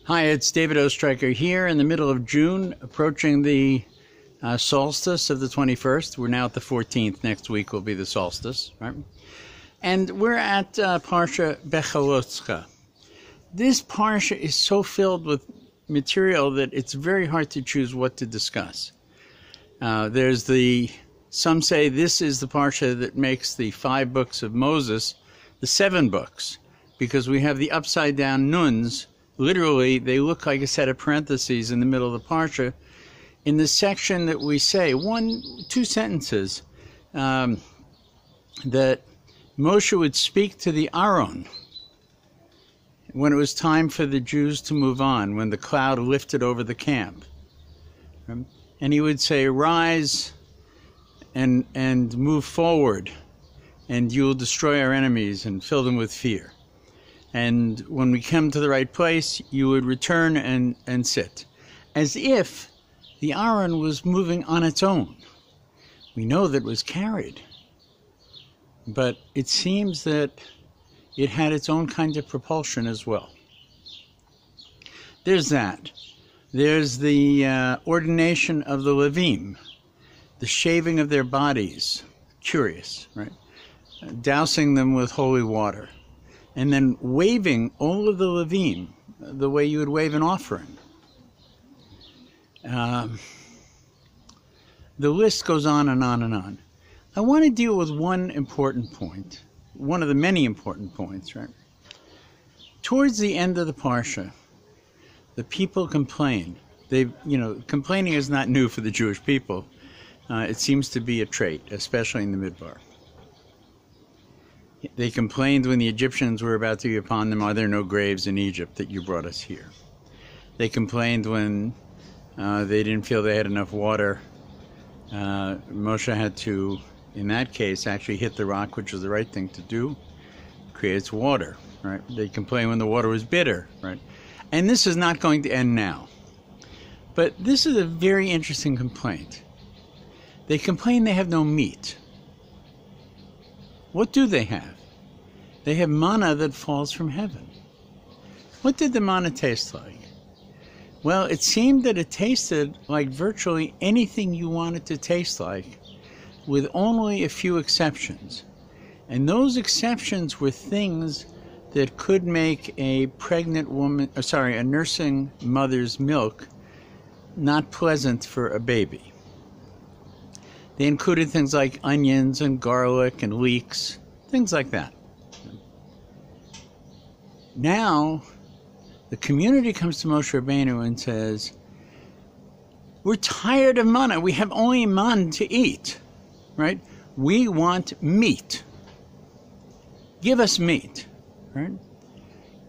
Hi, it's David Ostriker here in the middle of June, approaching the solstice of the 21st. We're now at the 14th. Next week will be the solstice, right? And we're at Parsha Beha'alotcha. This Parsha is so filled with material that it's very hard to choose what to discuss. Some say this is the Parsha that makes the 5 books of Moses the 7 books, because we have the upside down nuns. Literally, they look like a set of parentheses in the middle of the Parsha. In the section that we say, 2 sentences, that Moshe would speak to the Aaron when it was time for the Jews to move on, when the cloud lifted over the camp. And he would say, "Rise and move forward, and you will destroy our enemies and fill them with fear. And when we come to the right place, you would return and sit." As if the Aaron was moving on its own. We know that it was carried, but it seems that it had its own kind of propulsion as well. There's that. There's the ordination of the Levim, the shaving of their bodies. Curious, right? Dousing them with holy water. And then waving all of the Levim the way you would wave an offering. The list goes on and on and on. I want to deal with one important point, one of the many important points, right? Towards the end of the Parsha, the people complain. Complaining is not new for the Jewish people. It seems to be a trait, especially in the Midbar. They complained when the Egyptians were about to be upon them, "Are there no graves in Egypt that you brought us here?" They complained when they didn't feel they had enough water. Moshe had to, in that case, actually hit the rock, which was the right thing to do. Creates water, right? They complained when the water was bitter, right? And this is not going to end now. But this is a very interesting complaint. They complain they have no meat. What do they have? They have manna that falls from heaven. What did the manna taste like? Well, it seemed that it tasted like virtually anything you want it to taste like, with only a few exceptions. And those exceptions were things that could make a a nursing mother's milk not pleasant for a baby. They included things like onions and garlic and leeks, things like that. Now, the community comes to Moshe Rabbeinu and says, "We're tired of manna. We have only manna to eat, right? We want meat. Give us meat, right?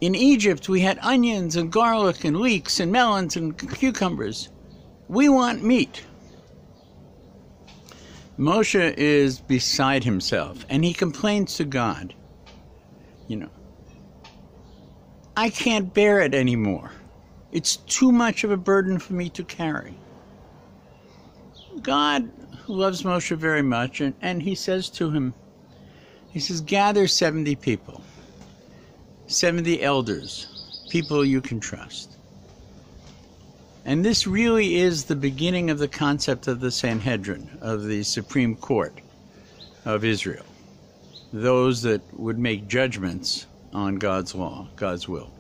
In Egypt, we had onions and garlic and leeks and melons and cucumbers. We want meat." Moshe is beside himself, and he complains to God, "I can't bear it anymore. It's too much of a burden for me to carry." God loves Moshe very much, and he says to him, he says, "Gather 70 people, 70 elders, people you can trust." And this really is the beginning of the concept of the Sanhedrin, of the Supreme Court of Israel. Those that would make judgments on God's law, God's will.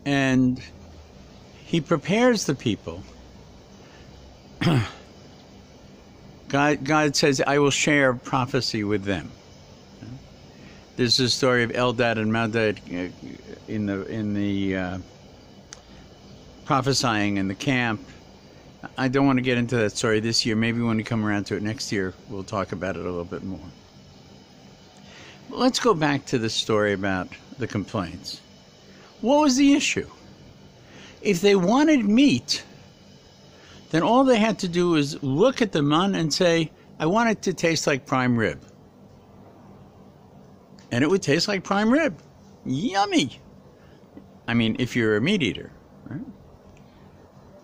And he prepares the people. God says, "I will share prophecy with them." There's the story of Eldad and Medad in the prophesying in the camp. I don't want to get into that story this year. Maybe when we come around to it next year, we'll talk about it a little bit more. But let's go back to the story about the complaints. What was the issue? If they wanted meat, then all they had to do was look at the man and say, "I want it to taste like prime rib." And it would taste like prime rib. Yummy! I mean, if you're a meat eater, right?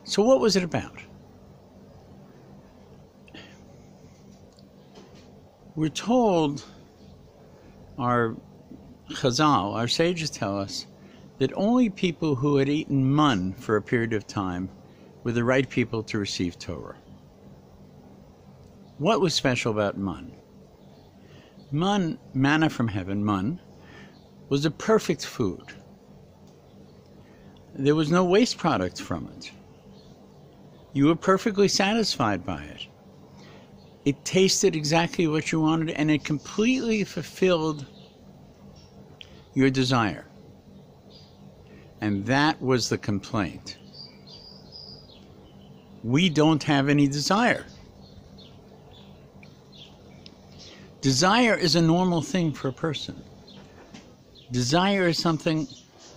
So what was it about? We're told, our Chazal, our sages tell us, that only people who had eaten mun for a period of time were the right people to receive Torah. What was special about mun? Mun, manna from heaven, mun, was a perfect food. There was no waste product from it. You were perfectly satisfied by it. It tasted exactly what you wanted, and it completely fulfilled your desire. And that was the complaint. We don't have any desire. Desire is a normal thing for a person. Desire is something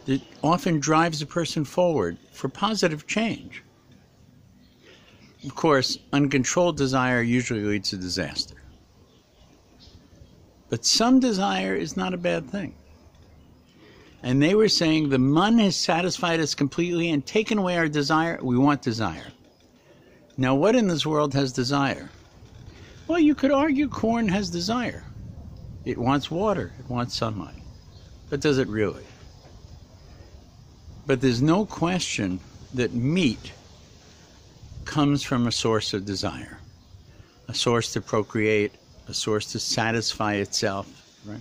that often drives a person forward for positive change. Of course, uncontrolled desire usually leads to disaster. But some desire is not a bad thing. And they were saying the mun has satisfied us completely and taken away our desire. We want desire. Now, what in this world has desire? Well, you could argue corn has desire. It wants water. It wants sunlight. But does it really? But there's no question that meat comes from a source of desire, a source to procreate, a source to satisfy itself, right?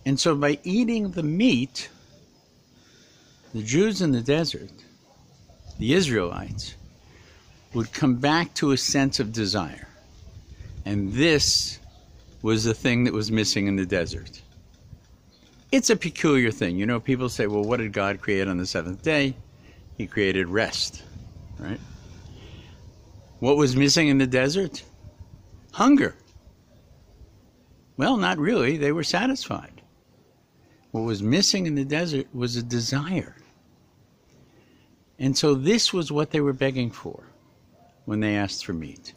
And so by eating the meat, the Jews in the desert, the Israelites, would come back to a sense of desire. And this was the thing that was missing in the desert. It's a peculiar thing. You know, people say, well, what did God create on the seventh day? He created rest, right? What was missing in the desert? Hunger. Well, not really. They were satisfied. What was missing in the desert was a desire. And so this was what they were begging for when they asked for meat.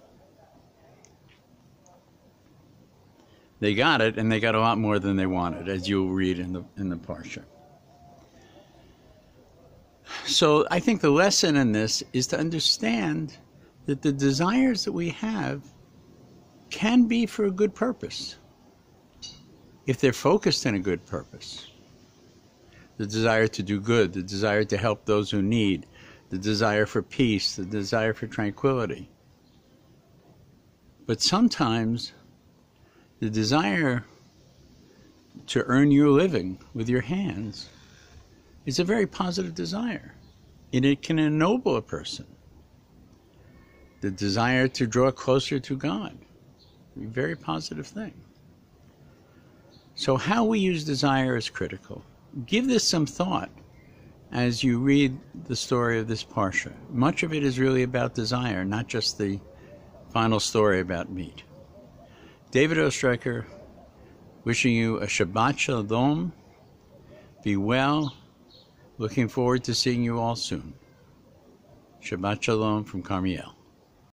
They got it, and they got a lot more than they wanted, as you'll read in the Parsha. So I think the lesson in this is to understand that the desires that we have can be for a good purpose, if they're focused in a good purpose. The desire to do good, the desire to help those who need, the desire for peace, the desire for tranquility. But sometimes the desire to earn your living with your hands is a very positive desire, and it can ennoble a person. The desire to draw closer to God, a very positive thing. So how we use desire is critical. Give this some thought as you read the story of this Parsha. Much of it is really about desire, not just the final story about meat. David Ostriker, wishing you a Shabbat Shalom. Be well. Looking forward to seeing you all soon. Shabbat Shalom from Karmiel.